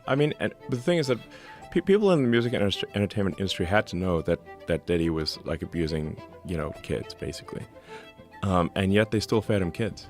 I mean, but the thing is that people in the music and entertainment industry had to know that Diddy was like abusing, kids basically, and yet they still fed him kids.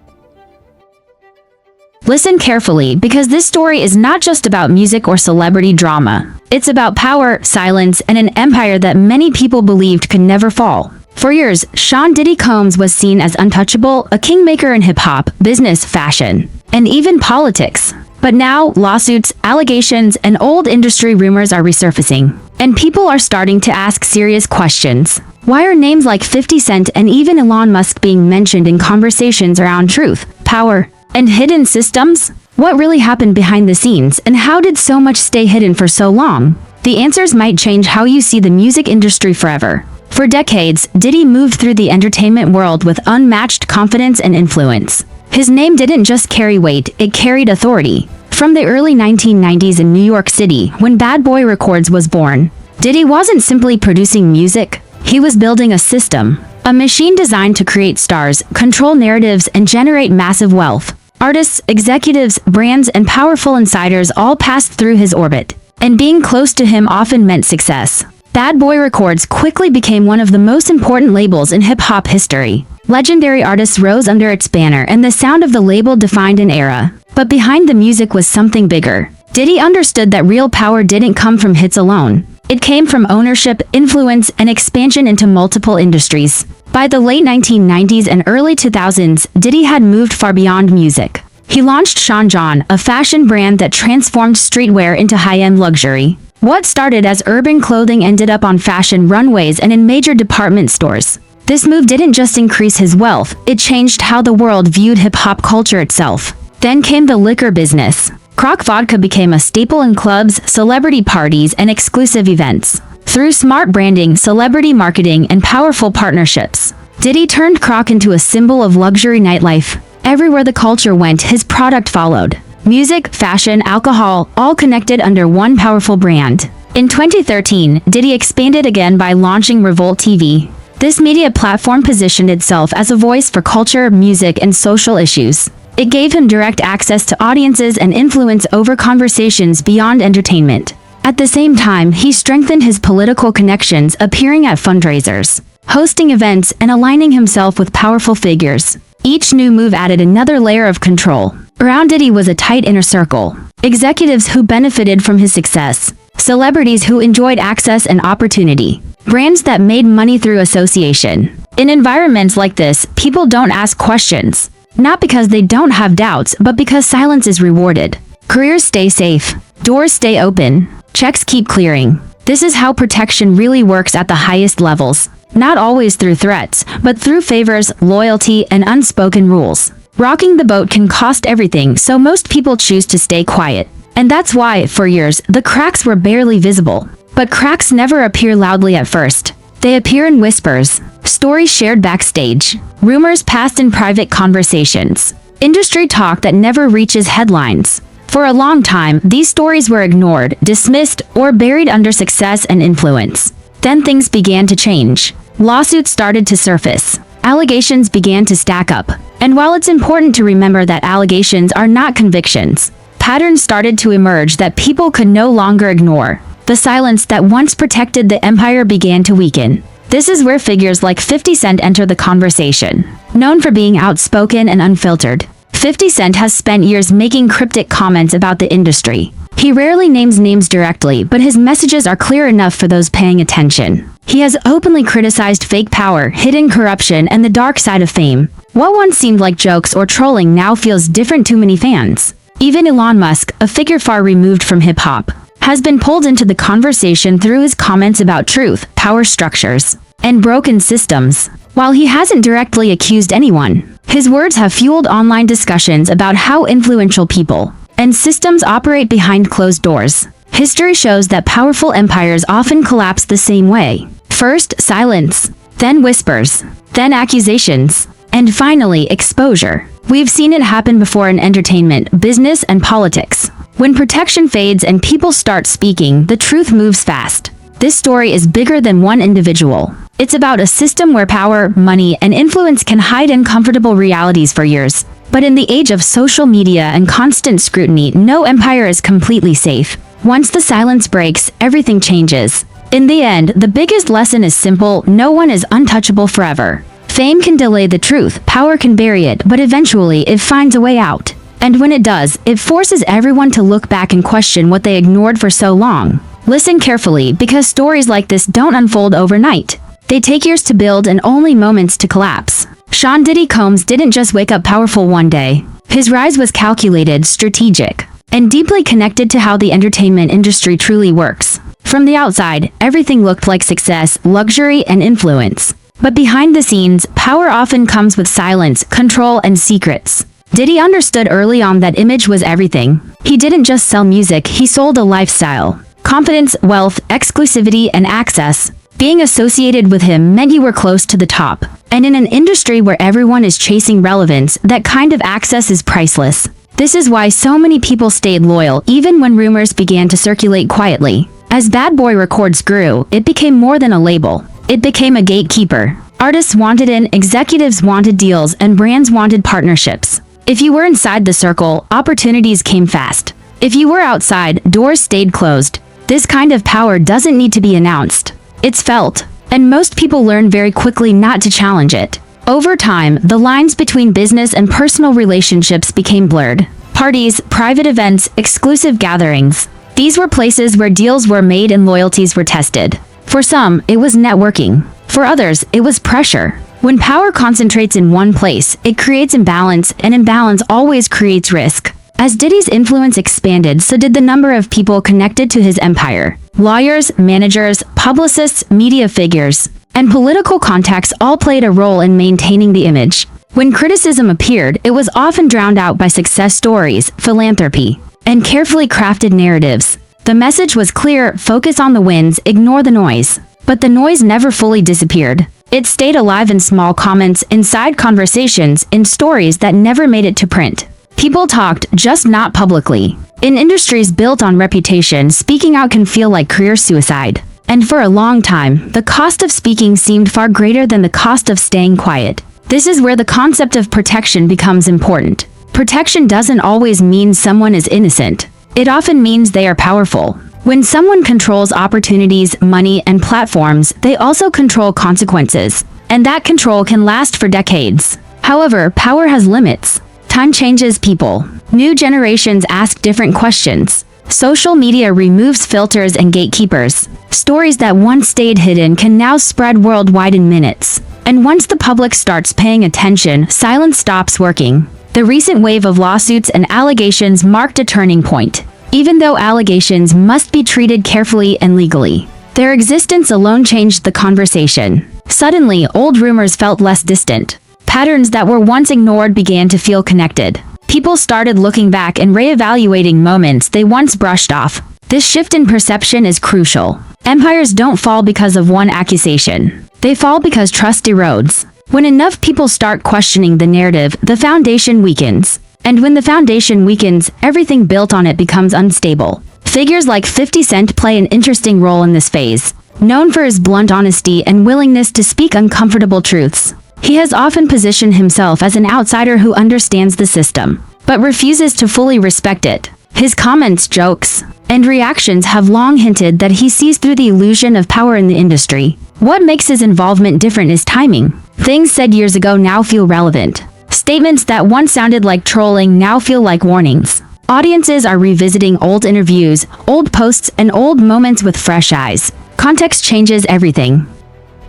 Listen carefully, because this story is not just about music or celebrity drama. It's about power, silence, and an empire that many people believed could never fall. For years, Sean Diddy Combs was seen as untouchable, a kingmaker in hip-hop, business, fashion, and even politics. But now, lawsuits, allegations, and old industry rumors are resurfacing, and people are starting to ask serious questions. Why are names like 50 Cent and even Elon Musk being mentioned in conversations around truth, power, and hidden systems? What really happened behind the scenes, and how did so much stay hidden for so long? The answers might change how you see the music industry forever. For decades, Diddy moved through the entertainment world with unmatched confidence and influence. His name didn't just carry weight, it carried authority. From the early 1990s in New York City, when Bad Boy Records was born, Diddy wasn't simply producing music, he was building a system. A machine designed to create stars, control narratives, and generate massive wealth. Artists, executives, brands, and powerful insiders all passed through his orbit, and being close to him often meant success. Bad Boy Records quickly became one of the most important labels in hip-hop history. Legendary artists rose under its banner, and the sound of the label defined an era. But behind the music was something bigger. Diddy understood that real power didn't come from hits alone. It came from ownership, influence, and expansion into multiple industries. By the late 1990s and early 2000s, Diddy had moved far beyond music. He launched Sean John, a fashion brand that transformed streetwear into high-end luxury. What started as urban clothing ended up on fashion runways and in major department stores. This move didn't just increase his wealth, it changed how the world viewed hip-hop culture itself. Then came the liquor business. Croc vodka became a staple in clubs, celebrity parties, and exclusive events. Through smart branding, celebrity marketing, and powerful partnerships, Diddy turned Croc into a symbol of luxury nightlife. Everywhere the culture went, his product followed. Music, fashion, alcohol, all connected under one powerful brand. In 2013, Diddy expanded again by launching Revolt TV. This media platform positioned itself as a voice for culture, music, and social issues. It gave him direct access to audiences and influence over conversations beyond entertainment. At the same time, he strengthened his political connections, appearing at fundraisers, hosting events, and aligning himself with powerful figures. Each new move added another layer of control. Around Diddy was a tight inner circle. Executives who benefited from his success. Celebrities who enjoyed access and opportunity. Brands that made money through association. In environments like this, people don't ask questions. Not because they don't have doubts, but because silence is rewarded. Careers stay safe. Doors stay open. Checks keep clearing. This is how protection really works at the highest levels. Not always through threats, but through favors, loyalty, and unspoken rules. Rocking the boat can cost everything, so most people choose to stay quiet. And that's why, for years, the cracks were barely visible. But cracks never appear loudly at first. They appear in whispers, stories shared backstage, rumors passed in private conversations, industry talk that never reaches headlines. For a long time, these stories were ignored, dismissed, or buried under success and influence. Then things began to change. Lawsuits started to surface. Allegations began to stack up. And while it's important to remember that allegations are not convictions, patterns started to emerge that people could no longer ignore. The silence that once protected the empire began to weaken. This is where figures like 50 Cent enter the conversation. Known for being outspoken and unfiltered, 50 Cent has spent years making cryptic comments about the industry. He rarely names names directly, but his messages are clear enough for those paying attention. He has openly criticized fake power, hidden corruption, and the dark side of fame. What once seemed like jokes or trolling now feels different to many fans. Even Elon Musk, a figure far removed from hip-hop, has been pulled into the conversation through his comments about truth, power structures, and broken systems. While he hasn't directly accused anyone, his words have fueled online discussions about how influential people and systems operate behind closed doors. History shows that powerful empires often collapse the same way. First, silence, then whispers, then accusations, and finally, exposure. We've seen it happen before in entertainment, business, and politics. When protection fades and people start speaking, the truth moves fast. This story is bigger than one individual. It's about a system where power, money, and influence can hide uncomfortable realities for years. But in the age of social media and constant scrutiny, no empire is completely safe. Once the silence breaks, everything changes. In the end, the biggest lesson is simple: no one is untouchable forever. Fame can delay the truth, power can bury it, but eventually it finds a way out. And when it does, it forces everyone to look back and question what they ignored for so long. Listen carefully, because stories like this don't unfold overnight. They take years to build and only moments to collapse. Sean Diddy Combs didn't just wake up powerful one day. His rise was calculated, strategic, and deeply connected to how the entertainment industry truly works. From the outside, everything looked like success, luxury, and influence. But behind the scenes, power often comes with silence, control, and secrets. Diddy understood early on that image was everything. He didn't just sell music, he sold a lifestyle. Confidence, wealth, exclusivity, and access. Being associated with him meant you were close to the top. And in an industry where everyone is chasing relevance, that kind of access is priceless. This is why so many people stayed loyal even when rumors began to circulate quietly. As Bad Boy Records grew, it became more than a label. It became a gatekeeper. Artists wanted in, executives wanted deals, and brands wanted partnerships. If you were inside the circle, opportunities came fast. If you were outside, doors stayed closed. This kind of power doesn't need to be announced. It's felt. And most people learn very quickly not to challenge it. Over time, the lines between business and personal relationships became blurred. Parties, private events, exclusive gatherings. These were places where deals were made and loyalties were tested. For some, it was networking. For others, it was pressure. When power concentrates in one place, it creates imbalance, and imbalance always creates risk. As Diddy's influence expanded, so did the number of people connected to his empire. Lawyers, managers, publicists, media figures, and political contacts all played a role in maintaining the image. When criticism appeared, it was often drowned out by success stories, philanthropy, and carefully crafted narratives. The message was clear: focus on the wins, ignore the noise. But the noise never fully disappeared. It stayed alive in small comments, inside conversations, in stories that never made it to print. People talked, just not publicly. In industries built on reputation, speaking out can feel like career suicide. And for a long time, the cost of speaking seemed far greater than the cost of staying quiet. This is where the concept of protection becomes important. Protection doesn't always mean someone is innocent. It often means they are powerful. When someone controls opportunities, money, and platforms, they also control consequences. And that control can last for decades. However, power has limits. Time changes people. New generations ask different questions. Social media removes filters and gatekeepers. Stories that once stayed hidden can now spread worldwide in minutes. And once the public starts paying attention, silence stops working. The recent wave of lawsuits and allegations marked a turning point. Even though allegations must be treated carefully and legally, their existence alone changed the conversation. Suddenly, old rumors felt less distant. Patterns that were once ignored began to feel connected. People started looking back and reevaluating moments they once brushed off. This shift in perception is crucial. Empires don't fall because of one accusation. They fall because trust erodes. When enough people start questioning the narrative, the foundation weakens. And when the foundation weakens, everything built on it becomes unstable. Figures like 50 Cent play an interesting role in this phase. Known for his blunt honesty and willingness to speak uncomfortable truths, he has often positioned himself as an outsider who understands the system, but refuses to fully respect it. His comments, jokes, and reactions have long hinted that he sees through the illusion of power in the industry. What makes his involvement different is timing. Things said years ago now feel relevant. Statements that once sounded like trolling now feel like warnings. Audiences are revisiting old interviews, old posts, and old moments with fresh eyes. Context changes everything.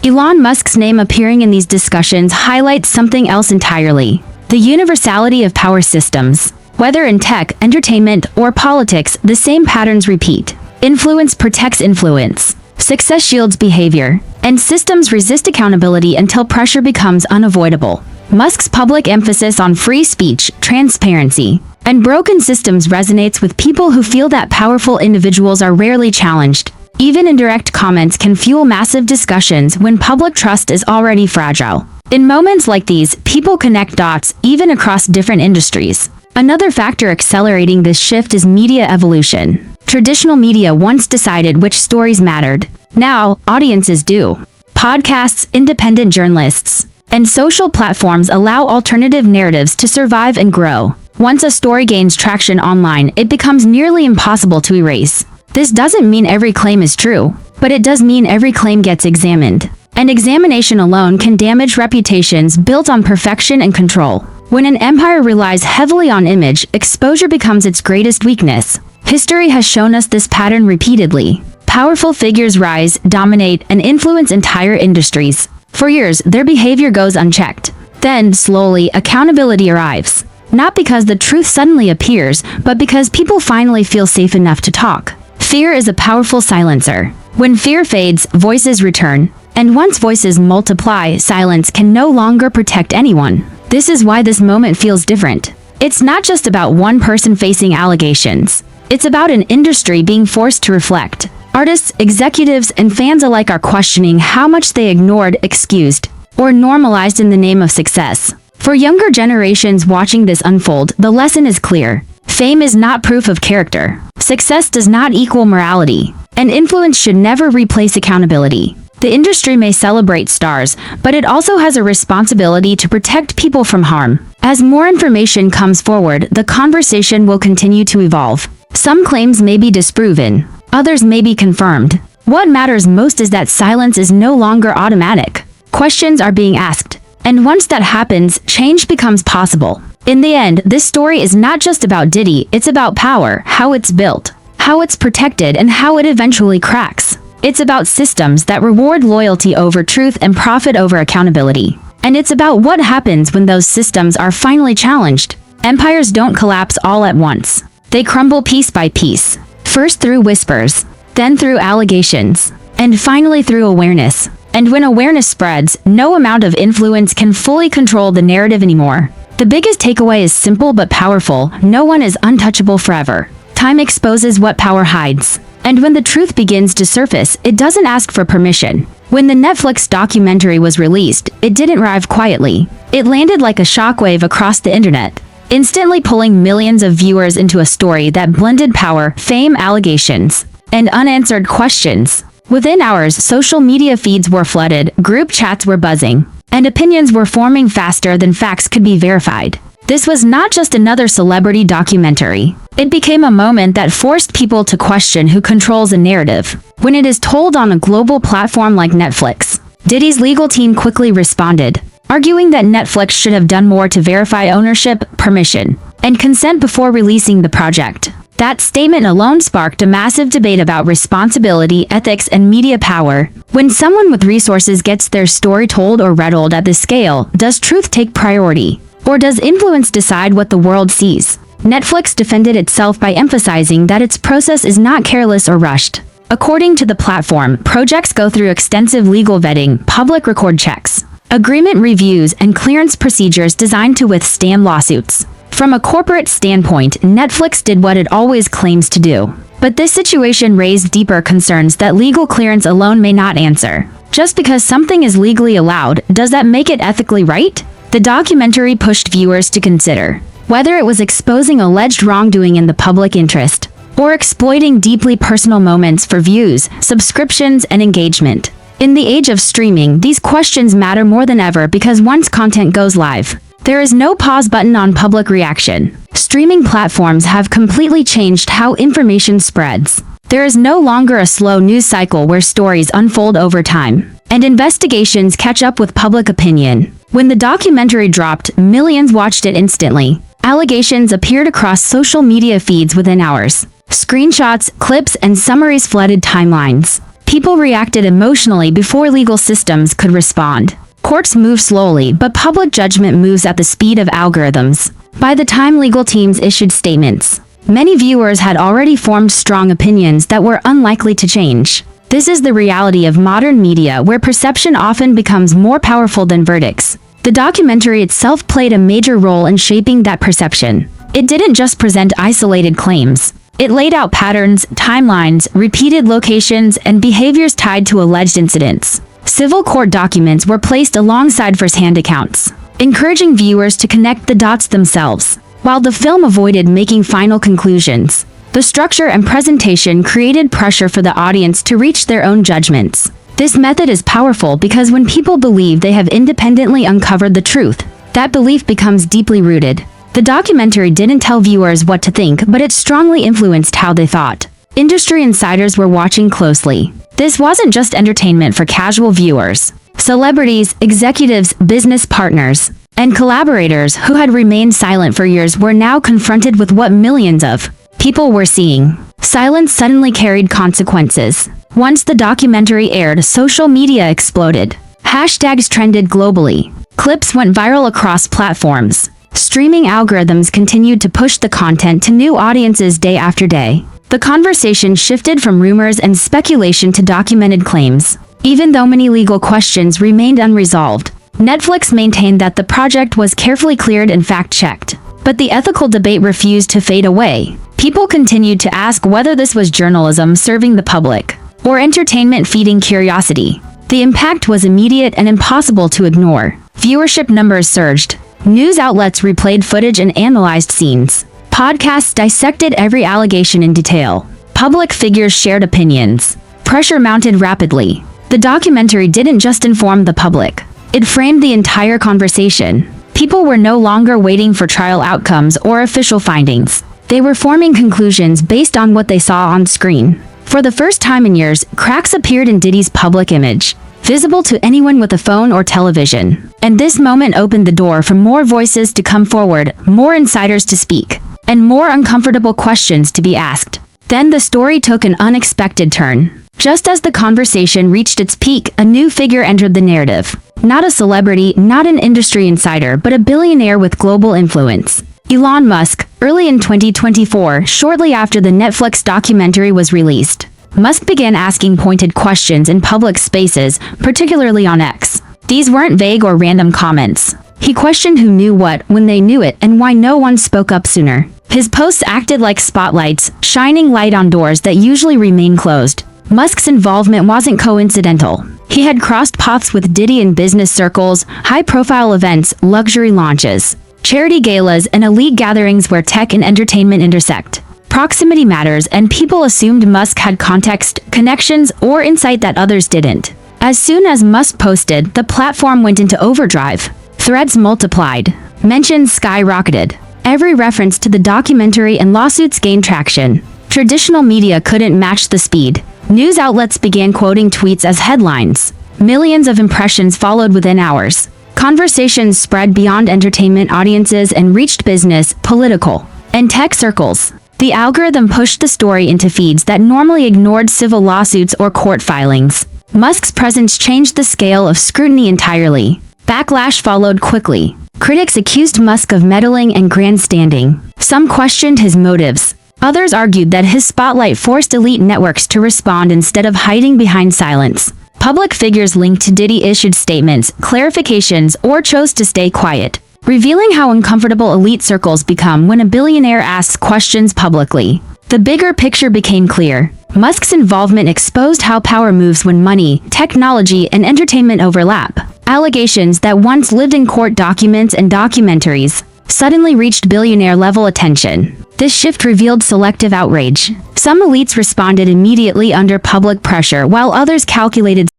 Elon Musk's name appearing in these discussions highlights something else entirely: the universality of power systems. Whether in tech, entertainment, or politics, the same patterns repeat. Influence protects influence. Success shields behavior. And systems resist accountability until pressure becomes unavoidable. Musk's public emphasis on free speech, transparency, and broken systems resonates with people who feel that powerful individuals are rarely challenged. Even indirect comments can fuel massive discussions when public trust is already fragile. In moments like these, people connect dots, even across different industries. Another factor accelerating this shift is media evolution. Traditional media once decided which stories mattered. Now, audiences do. Podcasts, independent journalists, and social platforms allow alternative narratives to survive and grow. Once a story gains traction online, it becomes nearly impossible to erase. This doesn't mean every claim is true, but it does mean every claim gets examined. And examination alone can damage reputations built on perfection and control. When an empire relies heavily on image, exposure becomes its greatest weakness. History has shown us this pattern repeatedly. Powerful figures rise, dominate, and influence entire industries. For years, their behavior goes unchecked. Then, slowly, accountability arrives. Not because the truth suddenly appears, but because people finally feel safe enough to talk. Fear is a powerful silencer. When fear fades, voices return. And once voices multiply, silence can no longer protect anyone. This is why this moment feels different. It's not just about one person facing allegations. It's about an industry being forced to reflect. Artists, executives, and fans alike are questioning how much they ignored, excused, or normalized in the name of success. For younger generations watching this unfold, the lesson is clear. Fame is not proof of character. Success does not equal morality. And influence should never replace accountability. The industry may celebrate stars, but it also has a responsibility to protect people from harm. As more information comes forward, the conversation will continue to evolve. Some claims may be disproven, others may be confirmed. What matters most is that silence is no longer automatic. Questions are being asked. And once that happens, change becomes possible. In the end, this story is not just about Diddy, it's about power, how it's built, how it's protected, and how it eventually cracks. It's about systems that reward loyalty over truth and profit over accountability. And it's about what happens when those systems are finally challenged. Empires don't collapse all at once. They crumble piece by piece. First through whispers, then through allegations, and finally through awareness. And when awareness spreads, no amount of influence can fully control the narrative anymore. The biggest takeaway is simple but powerful. No one is untouchable forever. Time exposes what power hides. And when the truth begins to surface, it doesn't ask for permission. When the Netflix documentary was released, it didn't arrive quietly. It landed like a shockwave across the internet, instantly pulling millions of viewers into a story that blended power, fame, allegations, and unanswered questions. Within hours, social media feeds were flooded, group chats were buzzing, and opinions were forming faster than facts could be verified. This was not just another celebrity documentary. It became a moment that forced people to question who controls a narrative. When it is told on a global platform like Netflix, Diddy's legal team quickly responded, arguing that Netflix should have done more to verify ownership, permission, and consent before releasing the project. That statement alone sparked a massive debate about responsibility, ethics, and media power. When someone with resources gets their story told or rattled at this scale, does truth take priority? Or does influence decide what the world sees? Netflix defended itself by emphasizing that its process is not careless or rushed. According to the platform, projects go through extensive legal vetting, public record checks, agreement reviews, and clearance procedures designed to withstand lawsuits. From a corporate standpoint, Netflix did what it always claims to do. But this situation raised deeper concerns that legal clearance alone may not answer. Just because something is legally allowed, does that make it ethically right? The documentary pushed viewers to consider whether it was exposing alleged wrongdoing in the public interest, or exploiting deeply personal moments for views, subscriptions, and engagement. In the age of streaming, these questions matter more than ever because once content goes live, there is no pause button on public reaction. Streaming platforms have completely changed how information spreads. There is no longer a slow news cycle where stories unfold over time, and investigations catch up with public opinion. When the documentary dropped, millions watched it instantly. Allegations appeared across social media feeds within hours. Screenshots, clips, and summaries flooded timelines. People reacted emotionally before legal systems could respond. Courts move slowly, but public judgment moves at the speed of algorithms. By the time legal teams issued statements, many viewers had already formed strong opinions that were unlikely to change. This is the reality of modern media, where perception often becomes more powerful than verdicts. The documentary itself played a major role in shaping that perception. It didn't just present isolated claims. It laid out patterns, timelines, repeated locations, and behaviors tied to alleged incidents. Civil court documents were placed alongside first-hand accounts, encouraging viewers to connect the dots themselves. While the film avoided making final conclusions, the structure and presentation created pressure for the audience to reach their own judgments. This method is powerful because when people believe they have independently uncovered the truth, that belief becomes deeply rooted. The documentary didn't tell viewers what to think, but it strongly influenced how they thought. Industry insiders were watching closely. This wasn't just entertainment for casual viewers. Celebrities, executives, business partners, and collaborators who had remained silent for years were now confronted with what millions of people were seeing. Silence suddenly carried consequences. Once the documentary aired, social media exploded. Hashtags trended globally. Clips went viral across platforms. Streaming algorithms continued to push the content to new audiences day after day. The conversation shifted from rumors and speculation to documented claims. Even though many legal questions remained unresolved, Netflix maintained that the project was carefully cleared and fact-checked. But the ethical debate refused to fade away. People continued to ask whether this was journalism serving the public or entertainment feeding curiosity. The impact was immediate and impossible to ignore. Viewership numbers surged. News outlets replayed footage and analyzed scenes. Podcasts dissected every allegation in detail. Public figures shared opinions. Pressure mounted rapidly. The documentary didn't just inform the public. It framed the entire conversation. People were no longer waiting for trial outcomes or official findings. They were forming conclusions based on what they saw on screen. For the first time in years, cracks appeared in Diddy's public image, visible to anyone with a phone or television. And this moment opened the door for more voices to come forward, more insiders to speak, and more uncomfortable questions to be asked. Then the story took an unexpected turn. Just as the conversation reached its peak, a new figure entered the narrative. Not a celebrity, not an industry insider, but a billionaire with global influence. Elon Musk. Early in 2024, shortly after the Netflix documentary was released, Musk began asking pointed questions in public spaces, particularly on X. These weren't vague or random comments. He questioned who knew what, when they knew it, and why no one spoke up sooner. His posts acted like spotlights, shining light on doors that usually remain closed. Musk's involvement wasn't coincidental. He had crossed paths with Diddy in business circles, high-profile events, luxury launches, charity galas, and elite gatherings where tech and entertainment intersect. Proximity matters, and people assumed Musk had context, connections, or insight that others didn't. As soon as Musk posted, the platform went into overdrive. Threads multiplied. Mentions skyrocketed. Every reference to the documentary and lawsuits gained traction. Traditional media couldn't match the speed. News outlets began quoting tweets as headlines. Millions of impressions followed within hours. Conversations spread beyond entertainment audiences and reached business, political, and tech circles. The algorithm pushed the story into feeds that normally ignored civil lawsuits or court filings. Musk's presence changed the scale of scrutiny entirely. Backlash followed quickly. Critics accused Musk of meddling and grandstanding. Some questioned his motives. Others argued that his spotlight forced elite networks to respond instead of hiding behind silence. Public figures linked to Diddy issued statements, clarifications, or chose to stay quiet, revealing how uncomfortable elite circles become when a billionaire asks questions publicly. The bigger picture became clear. Musk's involvement exposed how power moves when money, technology, and entertainment overlap. Allegations that once lived in court documents and documentaries suddenly reached billionaire-level attention. This shift revealed selective outrage. Some elites responded immediately under public pressure, while others calculated